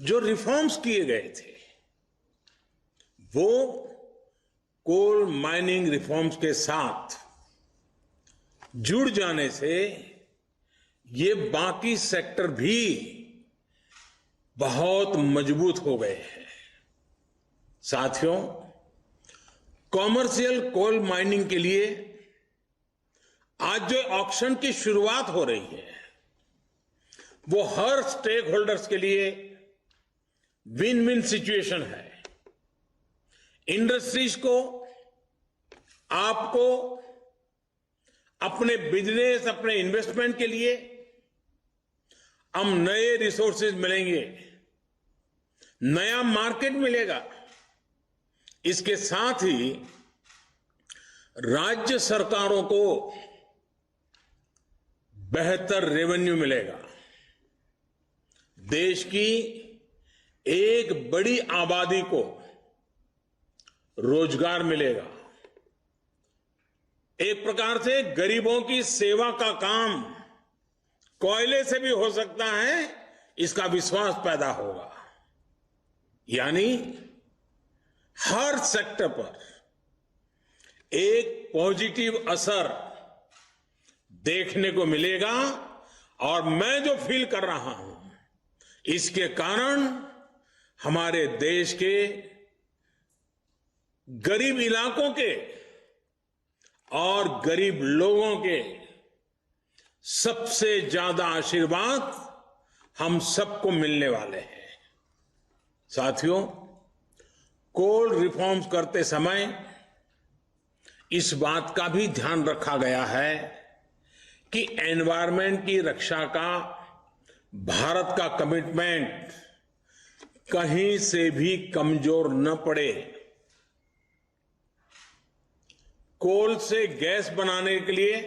जो रिफॉर्म्स किए गए थे वो कोल माइनिंग रिफॉर्म्स के साथ जुड़ जाने से ये बाकी सेक्टर भी बहुत मजबूत हो गए हैं। साथियों, कॉमर्शियल कोल माइनिंग के लिए आज जो ऑक्शन की शुरुआत हो रही है वो हर स्टेक होल्डर्स के लिए विन विन सिचुएशन है। इंडस्ट्रीज को, आपको, अपने बिजनेस, अपने इन्वेस्टमेंट के लिए हम नए रिसोर्सेज मिलेंगे, नया मार्केट मिलेगा। इसके साथ ही राज्य सरकारों को बेहतर रेवेन्यू मिलेगा। देश की एक बड़ी आबादी को रोजगार मिलेगा। एक प्रकार से गरीबों की सेवा का काम कोयले से भी हो सकता है, इसका विश्वास पैदा होगा। यानी हर सेक्टर पर एक पॉजिटिव असर देखने को मिलेगा। और मैं जो फील कर रहा हूं, इसके कारण हमारे देश के गरीब इलाकों के और गरीब लोगों के सबसे ज्यादा आशीर्वाद हम सबको मिलने वाले हैं। साथियों, कोल रिफॉर्म्स करते समय इस बात का भी ध्यान रखा गया है कि एनवायरनमेंट की रक्षा का भारत का कमिटमेंट कहीं से भी कमजोर न पड़े। कोल से गैस बनाने के लिए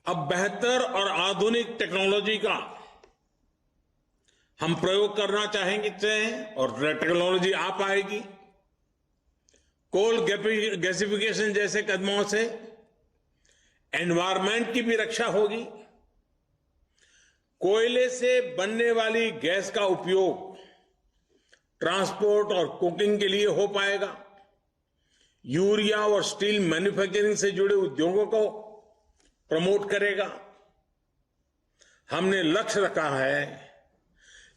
अब बेहतर और आधुनिक टेक्नोलॉजी का हम प्रयोग करना चाहेंगे और टेक्नोलॉजी आ पाएगी। कोल गैसिफिकेशन जैसे कदमों से एनवायरनमेंट की भी रक्षा होगी। कोयले से बनने वाली गैस का उपयोग ट्रांसपोर्ट और कुकिंग के लिए हो पाएगा। यूरिया और स्टील मैन्युफैक्चरिंग से जुड़े उद्योगों को प्रमोट करेगा। हमने लक्ष्य रखा है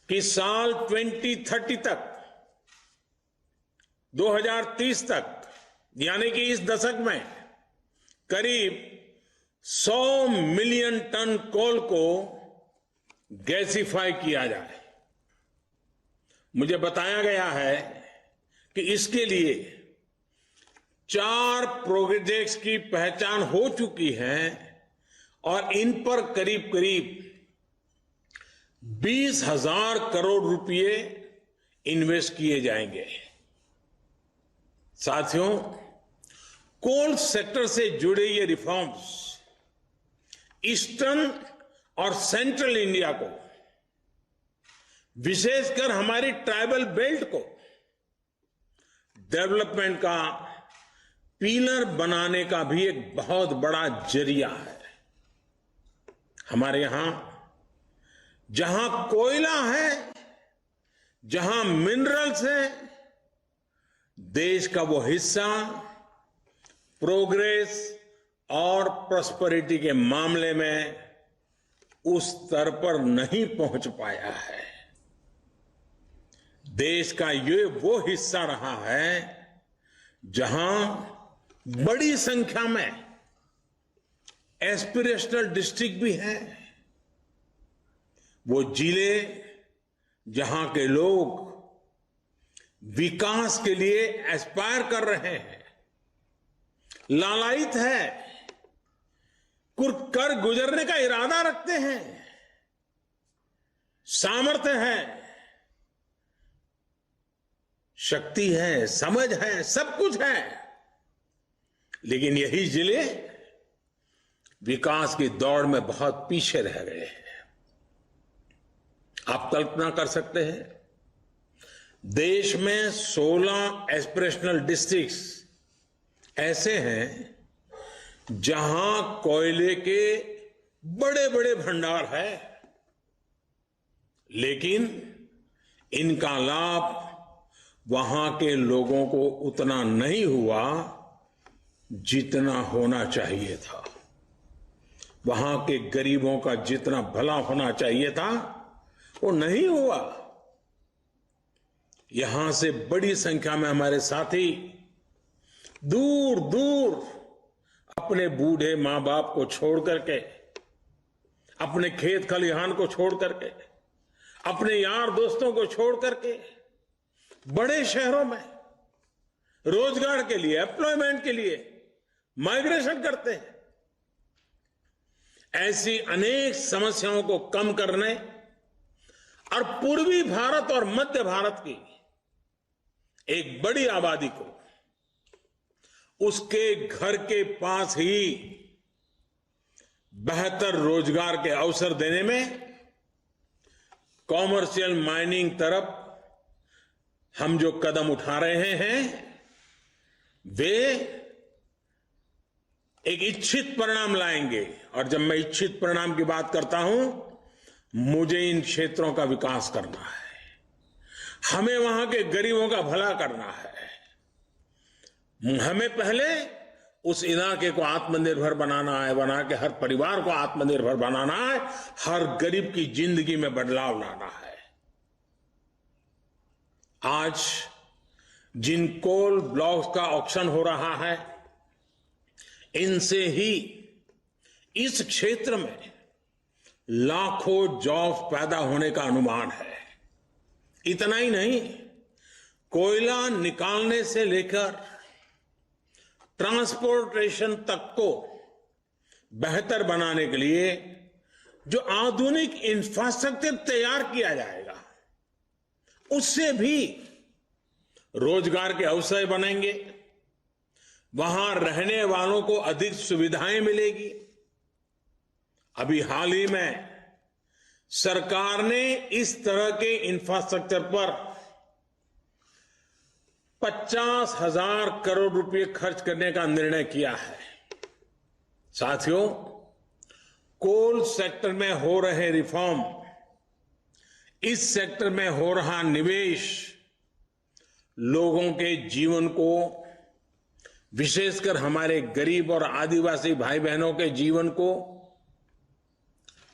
कि साल 2030 तक, 2030 तक, यानी कि इस दशक में करीब 100 मिलियन टन कोल को गैसिफाई किया जाए। मुझे बताया गया है कि इसके लिए 4 प्रोजेक्ट्स की पहचान हो चुकी है और इन पर करीब करीब 20,000 करोड़ रुपए इन्वेस्ट किए जाएंगे। साथियों, कोल सेक्टर से जुड़े ये रिफॉर्म्स ईस्टर्न और सेंट्रल इंडिया को, विशेषकर हमारी ट्राइबल बेल्ट को डेवलपमेंट का पिलर बनाने का भी एक बहुत बड़ा जरिया है। हमारे यहां जहां कोयला है, जहां मिनरल्स है, देश का वो हिस्सा प्रोग्रेस और प्रॉस्पेरिटी के मामले में उस स्तर पर नहीं पहुंच पाया है। देश का ये वो हिस्सा रहा है जहां बड़ी संख्या में एस्पिरेशनल डिस्ट्रिक्ट भी हैं। वो जिले जहां के लोग विकास के लिए एस्पायर कर रहे हैं, लालायित है, कर गुजरने का इरादा रखते हैं, सामर्थ्य है, शक्ति है, समझ है, सब कुछ है, लेकिन यही जिले विकास की दौड़ में बहुत पीछे रह गए हैं। आप कल्पना कर सकते हैं, देश में 16 एस्पिरेशनल डिस्ट्रिक्ट्स ऐसे हैं जहां कोयले के बड़े बड़े भंडार है, लेकिन इनका लाभ वहां के लोगों को उतना नहीं हुआ जितना होना चाहिए था। वहां के गरीबों का जितना भला होना चाहिए था वो नहीं हुआ। यहां से बड़ी संख्या में हमारे साथी दूर दूर अपने बूढ़े मां बाप को छोड़ करके, अपने खेत खलिहान को छोड़ करके, अपने यार दोस्तों को छोड़ करके बड़े शहरों में रोजगार के लिए, एम्प्लॉयमेंट के लिए माइग्रेशन करते हैं। ऐसी अनेक समस्याओं को कम करने और पूर्वी भारत और मध्य भारत की एक बड़ी आबादी को उसके घर के पास ही बेहतर रोजगार के अवसर देने में कॉमर्शियल माइनिंग तरफ हम जो कदम उठा रहे हैं वे एक इच्छित परिणाम लाएंगे। और जब मैं इच्छित परिणाम की बात करता हूं, मुझे इन क्षेत्रों का विकास करना है, हमें वहां के गरीबों का भला करना है। हमें पहले उस इलाके को आत्मनिर्भर बनाना है, बना के हर परिवार को आत्मनिर्भर बनाना है, हर गरीब की जिंदगी में बदलाव लाना है। आज जिन कोल ब्लॉक्स का ऑक्शन हो रहा है, इनसे ही इस क्षेत्र में लाखों जॉब्स पैदा होने का अनुमान है। इतना ही नहीं, कोयला निकालने से लेकर ट्रांसपोर्टेशन तक को बेहतर बनाने के लिए जो आधुनिक इंफ्रास्ट्रक्चर तैयार किया जाएगा, उससे भी रोजगार के अवसर बनेंगे, वहां रहने वालों को अधिक सुविधाएं मिलेगी। अभी हाल ही में सरकार ने इस तरह के इंफ्रास्ट्रक्चर पर 50,000 करोड़ रुपए खर्च करने का निर्णय किया है। साथियों, कोल सेक्टर में हो रहे रिफॉर्म, इस सेक्टर में हो रहा निवेश लोगों के जीवन को, विशेषकर हमारे गरीब और आदिवासी भाई बहनों के जीवन को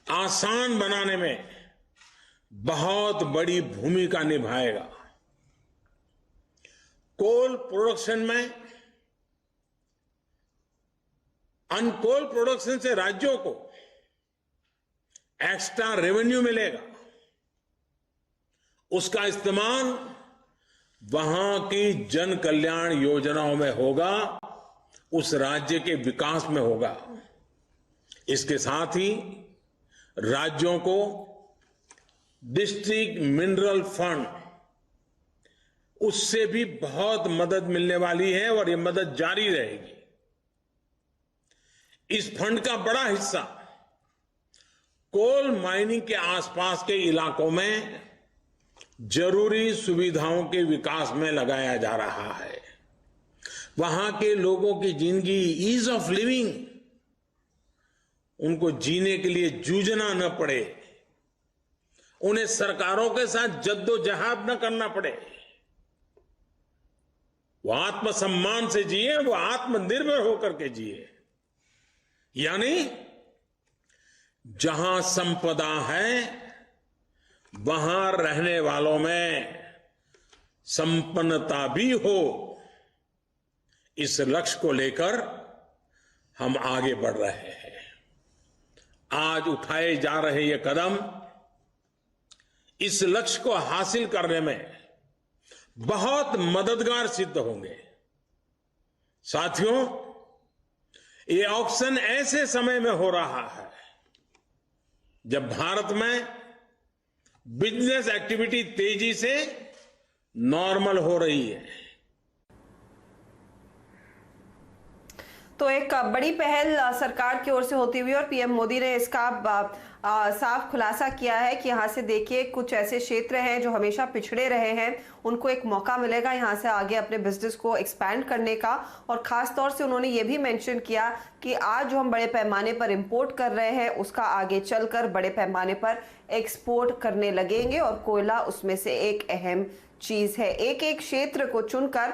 आसान बनाने में बहुत बड़ी भूमिका निभाएगा। कोल प्रोडक्शन में, अनकोल प्रोडक्शन से राज्यों को एक्स्ट्रा रेवेन्यू मिलेगा। उसका इस्तेमाल वहां की जन कल्याण योजनाओं में होगा, उस राज्य के विकास में होगा। इसके साथ ही राज्यों को डिस्ट्रिक्ट मिनरल फंड, उससे भी बहुत मदद मिलने वाली है और ये मदद जारी रहेगी। इस फंड का बड़ा हिस्सा कोल माइनिंग के आसपास के इलाकों में जरूरी सुविधाओं के विकास में लगाया जा रहा है। वहां के लोगों की जिंदगी, ईज ऑफ लिविंग, उनको जीने के लिए जूझना न पड़े, उन्हें सरकारों के साथ जद्दोजहद न करना पड़े, वो आत्मसम्मान से जिए, वो आत्मनिर्भर होकर के जिए। यानी जहां संपदा है वहां रहने वालों में संपन्नता भी हो। इस लक्ष्य को लेकर हम आगे बढ़ रहे हैं। आज उठाए जा रहे ये कदम इस लक्ष्य को हासिल करने में बहुत मददगार सिद्ध होंगे। साथियों, ये ऑक्शन ऐसे समय में हो रहा है जब भारत में बिजनेस एक्टिविटी तेजी से नॉर्मल हो रही है। तो एक बड़ी पहल सरकार की ओर से होती हुई और पीएम मोदी ने इसका साफ खुलासा किया है कि यहाँ से देखिए कुछ ऐसे क्षेत्र हैं जो हमेशा पिछड़े रहे हैं, उनको एक मौका मिलेगा यहाँ से आगे अपने बिजनेस को एक्सपैंड करने का। और ख़ास तौर से उन्होंने ये भी मेंशन किया कि आज जो हम बड़े पैमाने पर इंपोर्ट कर रहे हैं उसका आगे चलकर बड़े पैमाने पर एक्सपोर्ट करने लगेंगे और कोयला उसमें से एक अहम चीज़ है। एक एक क्षेत्र को चुनकर